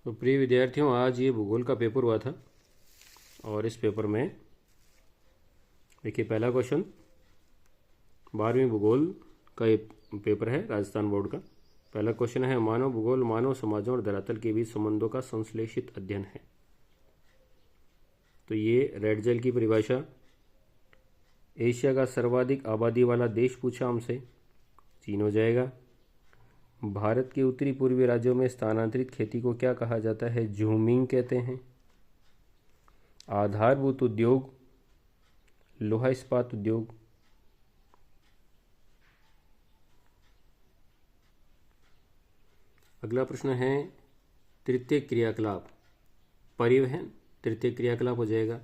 तो प्रिय विद्यार्थियों, आज ये भूगोल का पेपर हुआ था और इस पेपर में देखिए पहला क्वेश्चन 12वीं भूगोल का ये पेपर है राजस्थान बोर्ड का। पहला क्वेश्चन है, मानव भूगोल मानव समाजों और धरातल के बीच संबंधों का संश्लेषित अध्ययन है। तो ये रेड जेल की परिभाषा। एशिया का सर्वाधिक आबादी वाला देश पूछा हमसे, चीन हो जाएगा। भारत के उत्तरी पूर्वी राज्यों में स्थानांतरित खेती को क्या कहा जाता है? झूमिंग कहते हैं। आधारभूत उद्योग, लोहा इस्पात उद्योग। अगला प्रश्न है, तृतीय क्रियाकलाप, परिवहन तृतीय क्रियाकलाप हो जाएगा।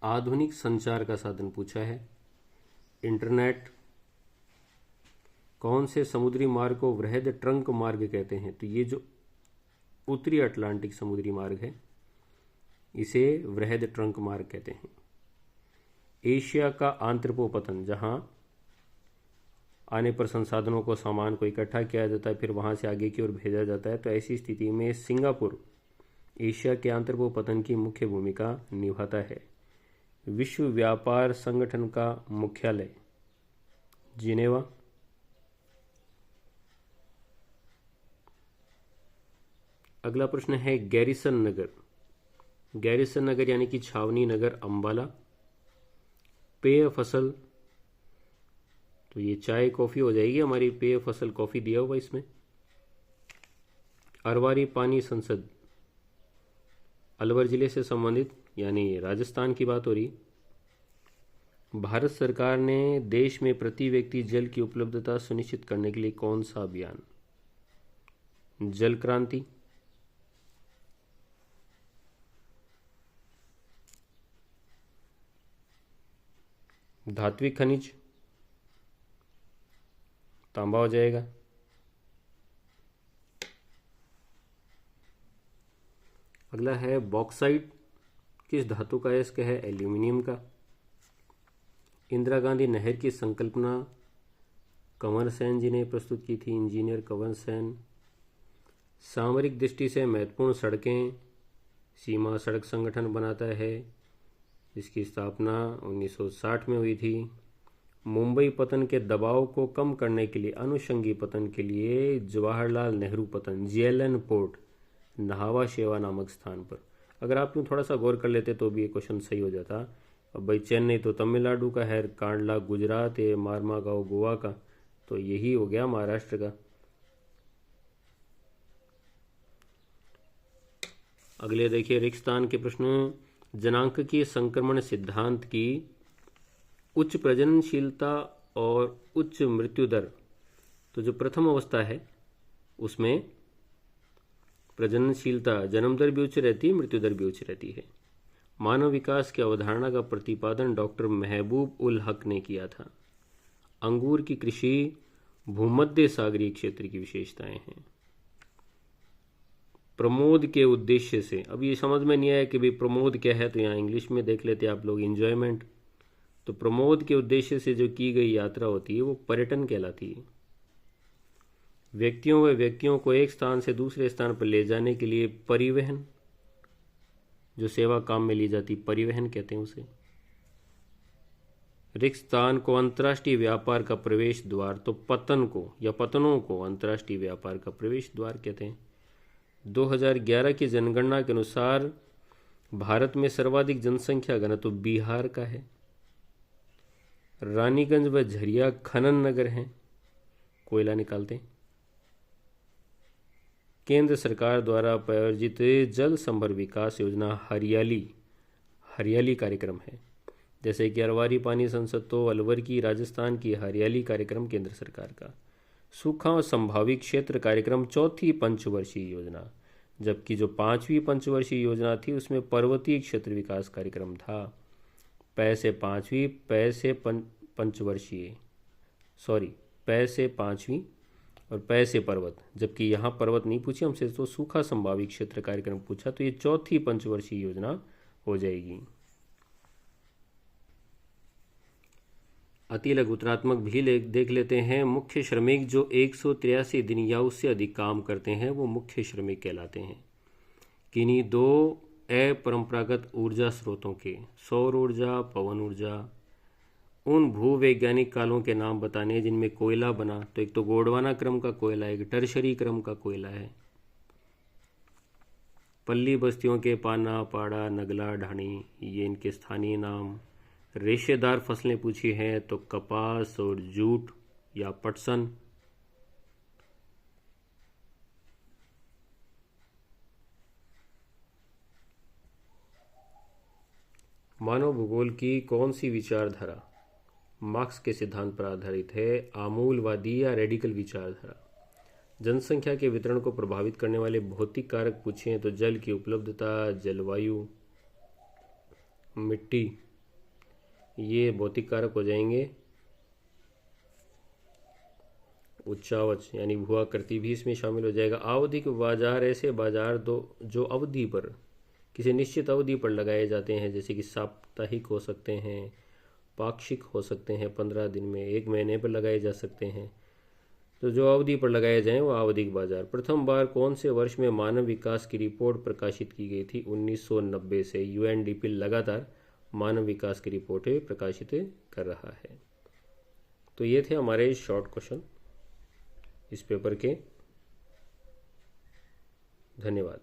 आधुनिक संचार का साधन पूछा है, इंटरनेट। कौन से समुद्री मार्ग को वृहद ट्रंक मार्ग कहते हैं? तो ये जो उत्तरी अटलांटिक समुद्री मार्ग है इसे वृहद ट्रंक मार्ग कहते हैं। एशिया का आंत्रपोपतन, जहां आने पर संसाधनों को, सामान को इकट्ठा किया जाता है फिर वहां से आगे की ओर भेजा जाता है, तो ऐसी स्थिति में सिंगापुर एशिया के आंत्रपोपतन की मुख्य भूमिका निभाता है। विश्व व्यापार संगठन का मुख्यालय जिनेवा। अगला प्रश्न है, गैरिसन नगर। गैरिसन नगर यानी कि छावनी नगर अंबाला। पेय फसल, तो ये चाय कॉफी हो जाएगी हमारी, पेय फसल कॉफी दिया हुआ इसमें। अरवारी पानी संसद, अलवर जिले से संबंधित यानी राजस्थान की बात हो रही। भारत सरकार ने देश में प्रति व्यक्ति जल की उपलब्धता सुनिश्चित करने के लिए कौन सा अभियान? जल क्रांति। धात्विक खनिज, तांबा हो जाएगा। अगला है, बॉक्साइट किस धातु का अयस्क है? एल्यूमिनियम का। इंदिरा गांधी नहर की संकल्पना कंवर सेन जी ने प्रस्तुत की थी, इंजीनियर कंवर सेन। सामरिक दृष्टि से महत्वपूर्ण सड़कें सीमा सड़क संगठन बनाता है, इसकी स्थापना 1960 में हुई थी। मुंबई पतन के दबाव को कम करने के लिए अनुषंगी पतन के लिए जवाहरलाल नेहरू पतन जेएलएन पोर्ट नहावा शेवा नामक स्थान पर। अगर आप यूँ थोड़ा सा गौर कर लेते तो भी ये क्वेश्चन सही हो जाता। अब भाई चेन्नई तो तमिलनाडु का है, कांडला गुजरात है, मारमागांव गोवा का, तो यही हो गया महाराष्ट्र का। अगले देखिए रिक्तस्थान के प्रश्न, जनांकीय संक्रमण सिद्धांत की उच्च प्रजननशीलता और उच्च मृत्यु दर। तो जो प्रथम अवस्था है उसमें प्रजननशीलता, जन्म दर भी उच्च रहती है, मृत्यु दर भी उच्च रहती है। मानव विकास की अवधारणा का प्रतिपादन डॉक्टर महबूब उल हक ने किया था। अंगूर की कृषि भूमध्य सागरीय क्षेत्र की विशेषताएं हैं। प्रमोद के उद्देश्य से, अब ये समझ में नहीं आया कि भाई प्रमोद क्या है, तो यहाँ इंग्लिश में देख लेते आप लोग, एंजॉयमेंट। तो प्रमोद के उद्देश्य से जो की गई यात्रा होती है वो पर्यटन कहलाती है। व्यक्तियों को एक स्थान से दूसरे स्थान पर ले जाने के लिए परिवहन, जो सेवा काम में ली जाती, परिवहन कहते हैं उसे। रिक्तस्थान को अंतर्राष्ट्रीय व्यापार का प्रवेश द्वार, तो पतन को या पतनों को अंतर्राष्ट्रीय व्यापार का प्रवेश द्वार कहते हैं। 2011 की जनगणना के अनुसार भारत में सर्वाधिक जनसंख्या घनत्व बिहार का है। रानीगंज व झरिया खनन नगर हैं, कोयला निकालते हैं। केंद्र सरकार द्वारा प्रायोजित जल संभर विकास योजना हरियाली कार्यक्रम है। जैसे कि अरवारी पानी संसद तो अलवर की, राजस्थान की हरियाली कार्यक्रम केंद्र सरकार का। सूखा और संभावित क्षेत्र कार्यक्रम चौथी पंचवर्षीय योजना, जबकि जो पांचवी पंचवर्षीय योजना थी उसमें पर्वतीय क्षेत्र विकास कार्यक्रम था। पै से पांचवी और पै से पर्वत, जबकि यहाँ पर्वत नहीं पूछी हमसे, तो सूखा संभावित क्षेत्र कार्यक्रम पूछा, तो ये चौथी पंचवर्षीय योजना हो जाएगी। अति लघुतरात्मक भी देख लेते हैं। मुख्य श्रमिक जो 183 दिन या उससे अधिक काम करते हैं वो मुख्य श्रमिक कहलाते हैं। किन्हीं दो अपरंपरागत ऊर्जा स्रोतों के, सौर ऊर्जा, पवन ऊर्जा, उन भूवैज्ञानिक कालों के नाम बताने जिनमें कोयला बना। तो एक तो गोंडवाना क्रम का कोयला है, एक टर्शरी क्रम का कोयला है। पल्ली बस्तियों के पाना, पाड़ा, नगला, ढाणी, ये इनके स्थानीय नाम। रेशेदार फसलें पूछी हैं तो कपास और जूट या पटसन। मानव भूगोल की कौन सी विचारधारा मार्क्स के सिद्धांत पर आधारित है? आमूलवादी या रेडिकल विचारधारा। जनसंख्या के वितरण को प्रभावित करने वाले भौतिक कारक पूछे हैं तो जल की उपलब्धता, जलवायु, मिट्टी, ये भौतिक कारक हो जाएंगे। उच्चावच यानी भूआकृति भी इसमें शामिल हो जाएगा। आवधिक बाजार ऐसे बाजार दो जो अवधि पर, किसी निश्चित अवधि पर लगाए जाते हैं, जैसे कि साप्ताहिक हो सकते हैं, पाक्षिक हो सकते हैं, 15 दिन में, 1 महीने पर लगाए जा सकते हैं। तो जो अवधि पर लगाए जाएं वो आवधिक बाजार। प्रथम बार कौन से वर्ष में मानव विकास की रिपोर्ट प्रकाशित की गई थी? 1990 से यूएनडीपी लगातार मानव विकास की रिपोर्टें प्रकाशित कर रहा है। तो ये थे हमारे शॉर्ट क्वेश्चन इस पेपर के। धन्यवाद।